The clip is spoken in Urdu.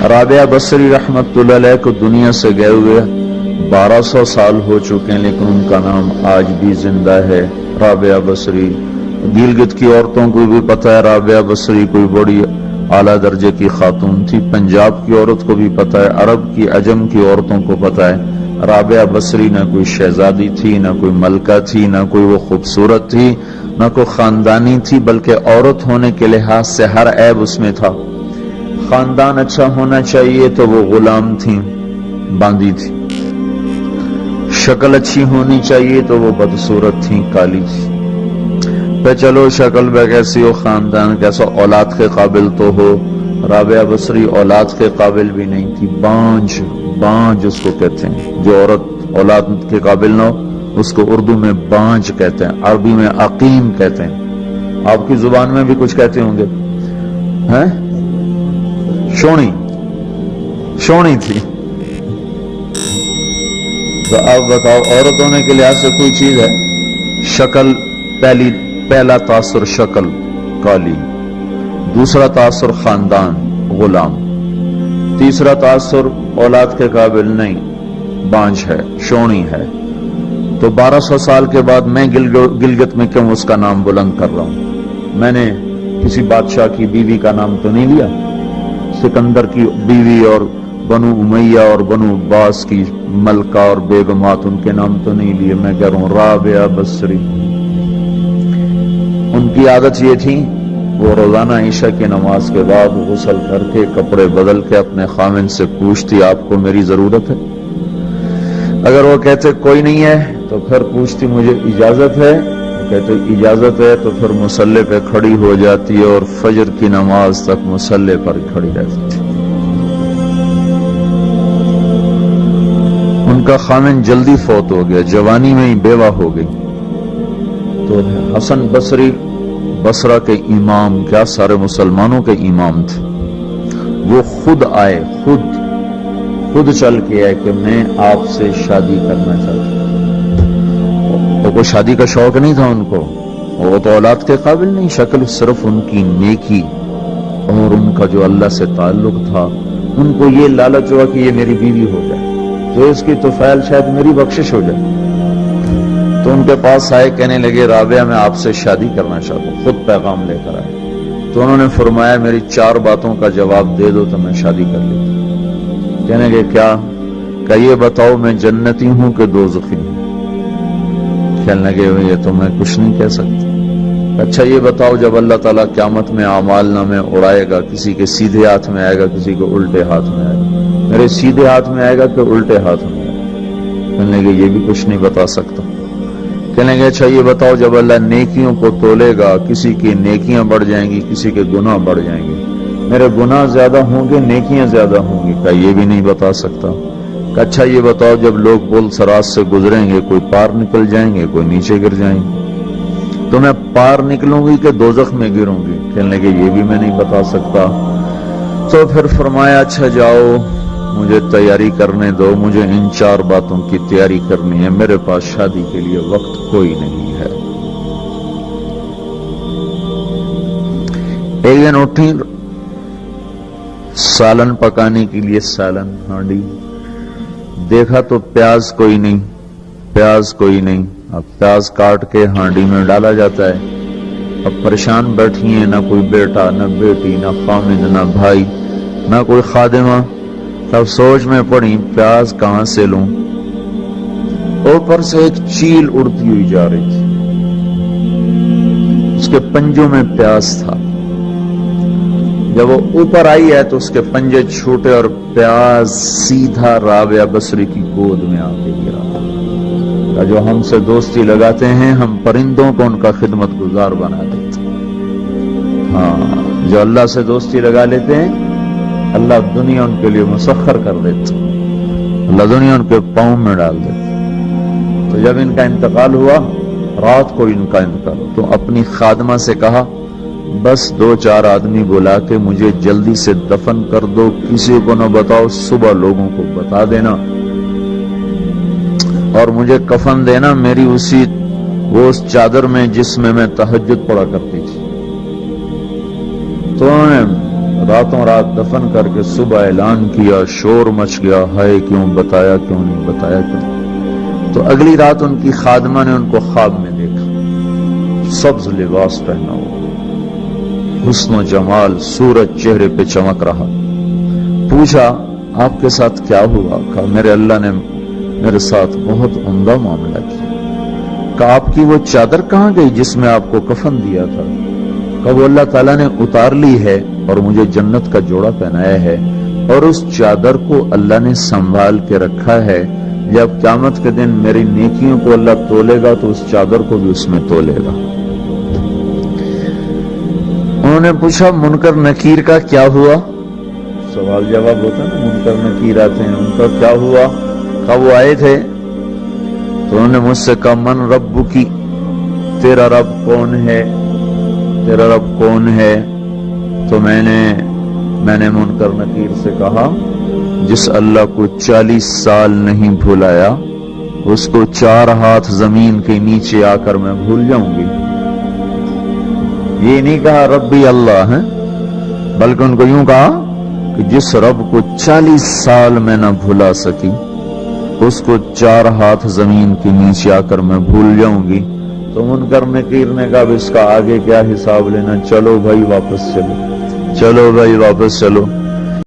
رابعہ بصری رحمت اللہ علیہ کو دنیا سے گئے ہوئے 1200 سال ہو چکے ہیں، لیکن ان کا نام آج بھی زندہ ہے، رابعہ بصری۔ گلگت کی عورتوں کو بھی پتہ ہے رابعہ بصری کوئی بڑی اعلیٰ درجے کی خاتون تھی، پنجاب کی عورت کو بھی پتہ ہے، عرب کی عجم کی عورتوں کو پتہ ہے رابعہ بصری نہ کوئی شہزادی تھی، نہ کوئی ملکہ تھی، نہ کوئی وہ خوبصورت تھی، نہ کوئی خاندانی تھی، بلکہ عورت ہونے کے لحاظ سے ہر عیب اس میں تھا۔ خاندان اچھا ہونا چاہیے تو وہ غلام تھی، باندی تھی، شکل اچھی ہونی چاہیے تو وہ بدصورت تھی، کالی تھی۔ پہ چلو شکل بے کیسی ہو، خاندان کیسا، اولاد کے قابل تو ہو، رابعہ بصری اولاد کے قابل بھی نہیں تھی، بانج اس کو کہتے ہیں، جو عورت اولاد کے قابل نہ ہو اس کو اردو میں بانج کہتے ہیں، عربی میں عقیم کہتے ہیں، آپ کی زبان میں بھی کچھ کہتے ہوں گے، ہیں؟ شونی تھی۔ تو اب بتاؤ، عورت ہونے کے لحاظ سے کوئی چیز ہے؟ شکل، پہلا تاثر شکل کالی، دوسرا تاثر خاندان غلام، تیسرا تاثر اولاد کے قابل نہیں، بانج ہے، شونی ہے۔ تو 1200 سال کے بعد میں گلگت میں کیوں اس کا نام بلند کر رہا ہوں؟ میں نے کسی بادشاہ کی بیوی کا نام تو نہیں لیا، سکندر کی بیوی اور بنو امیہ اور بنو عباس کی ملکہ اور بیگمات ان کے نام تو نہیں لیے، میں کہہ رہا ہوں رابعہ بصری۔ ان کی عادت یہ تھی، وہ روزانہ عشاء کی نماز کے بعد غسل کر کے کپڑے بدل کے اپنے خامن سے پوچھتی آپ کو میری ضرورت ہے؟ اگر وہ کہتے کوئی نہیں ہے تو پھر پوچھتی مجھے اجازت ہے؟ وہ کہتے اجازت ہے تو پھر مصلی پہ کھڑی ہو جاتی اور فجر کی نماز تک مصلی پر کھڑی رہتی تھی۔ ان کا خامن جلدی فوت ہو گیا، جوانی میں ہی بیوہ ہو گئی۔ تو حسن بصری بصرہ کے امام، کیا سارے مسلمانوں کے امام تھے، وہ خود آئے، خود چل کے آئے کہ میں آپ سے شادی کرنا چاہتا ہوں۔ وہ کوئی شادی کا شوق نہیں تھا ان کو، وہ تو اولاد کے قابل نہیں، شکل صرف ان کی نیکی اور ان کا جو اللہ سے تعلق تھا، ان کو یہ لالچ ہوا کہ یہ میری بیوی ہو جائے تو اس کی توفیل شاید میری بخشش ہو جائے۔ تو ان کے پاس آئے، کہنے لگے رابعہ میں آپ سے شادی کرنا چاہتا ہوں، خود پیغام لے کر آئے۔ تو انہوں نے فرمایا میری 4 باتوں کا جواب دے دو تو میں شادی کر لیتا ہوں۔ کہنے لگے کیا؟ کہ یہ بتاؤ میں جنتی ہوں کہ دوزخی ہوں؟ کہنے لگے یہ تو میں کچھ نہیں کہہ سکتا۔ اچھا یہ بتاؤ جب اللہ تعالیٰ قیامت میں اعمال نامے اڑائے گا، کسی کے سیدھے ہاتھ میں آئے گا، کسی کے الٹے ہاتھ میں آئے گا، میرے سیدھے ہاتھ میں آئے گا کہ الٹے ہاتھ میں آئے گا؟ کہنے لگے یہ بھی کچھ نہیں بتا سکتا۔ کہنے لگے اچھا یہ بتاؤ جب اللہ نیکیوں کو تولے گا، کسی کی نیکیاں بڑھ جائیں گی، کسی کے گناہ بڑھ جائیں گے، میرے گناہ زیادہ ہوں گے نیکیاں زیادہ ہوں گی؟ کہ یہ بھی نہیں بتا سکتا۔ کہ اچھا یہ بتاؤ جب لوگ پل صراط سے گزریں گے، کوئی پار نکل جائیں گے، کوئی نیچے گر جائیں گے، تو میں پار نکلوں گی کہ دوزخ میں گروں گی؟ کہنے لگے یہ بھی میں نہیں بتا سکتا۔ تو پھر فرمایا اچھا جاؤ مجھے تیاری کرنے دو، مجھے ان 4 باتوں کی تیاری کرنی ہے، میرے پاس شادی کے لیے وقت کوئی نہیں ہے۔ ایک دن اٹھی، سالن پکانے کے لیے سالن ہانڈی، دیکھا تو پیاز کوئی نہیں، اب پیاز کاٹ کے ہانڈی میں ڈالا جاتا ہے۔ اب پریشان بیٹھی ہیں، نہ کوئی بیٹا، نہ بیٹی، نہ خامن، نہ بھائی، نہ کوئی خادمہ۔ تب سوچ میں پڑی پیاز کہاں سے لوں؟ اوپر سے ایک چیل اڑتی ہوئی جا رہی تھی، اس کے پنجوں میں پیاز تھا۔ جب وہ اوپر آئی ہے تو اس کے پنجے چھوٹے اور پیاز سیدھا رابعہ بصری کی گود میں آ کے گرا۔ جو ہم سے دوستی لگاتے ہیں ہم پرندوں کو ان کا خدمت گزار بنا دیتے ہیں۔ ہاں، جو اللہ سے دوستی لگا لیتے ہیں اللہ دنیا ان کے لیے مسخر کر دیتا، اللہ دنیا ان کے پاؤں میں ڈال دیتا۔ تو جب ان کا انتقال ہوا، رات کو ان کا انتقال، تو اپنی خادمہ سے کہا بس 2-4 آدمی بلا کے مجھے جلدی سے دفن کر دو، کسی کو نہ بتاؤ، صبح لوگوں کو بتا دینا، اور مجھے کفن دینا میری اس چادر میں جس میں میں تہجد پڑھا کرتی تھی۔ تو انہوں نے راتوں رات دفن کر کے صبح اعلان کیا، شور مچ گیا، ہائے کیوں بتایا، کیوں نہیں بتایا، کیوں؟ تو اگلی رات ان کی خادمہ نے ان کو خواب میں دیکھا، سبز لباس پہنا ہوا، حسن و جمال، سورج چہرے پہ چمک رہا۔ پوچھا آپ کے ساتھ کیا ہوا؟ کہا میرے اللہ نے میرے ساتھ بہت عمدہ معاملہ کیا۔ کہا آپ کی وہ چادر کہاں گئی جس میں آپ کو کفن دیا تھا؟ کہا وہ اللہ تعالیٰ نے اتار لی ہے اور مجھے جنت کا جوڑا پہنایا ہے، اور اس چادر کو اللہ نے سنبھال کے رکھا ہے، جب قیامت کے دن میری نیکیوں کو اللہ تولے گا تو اس چادر کو بھی اس میں تولے گا۔ انہوں نے پوچھا منکر نکیر کا کیا ہوا؟ سوال جواب ہوتا ہے نا، منکر نکیر آتے ہیں، ان کا کیا ہوا؟ کہا وہ آئے تھے تو انہوں نے مجھ سے کہا من رب کی، تیرا رب کون ہے، تیرا رب کون ہے؟ تو میں نے منکر نکیر سے کہا جس اللہ کو 40 سال نہیں بھولایا اس کو 4 ہاتھ زمین کے نیچے آ کر میں بھول جاؤں گی۔ یہ نہیں کہا ربی اللہ ہے، بلکہ ان کو یوں کہا کہ جس رب کو 40 سال میں نہ بھلا سکی اس کو 4 ہاتھ زمین کے نیچے آ کر میں بھول جاؤں گی۔ تو منکر نکیر نے کہا اس کا آگے کیا حساب لینا، چلو بھائی واپس چلو، چلو بھائی واپس چلو۔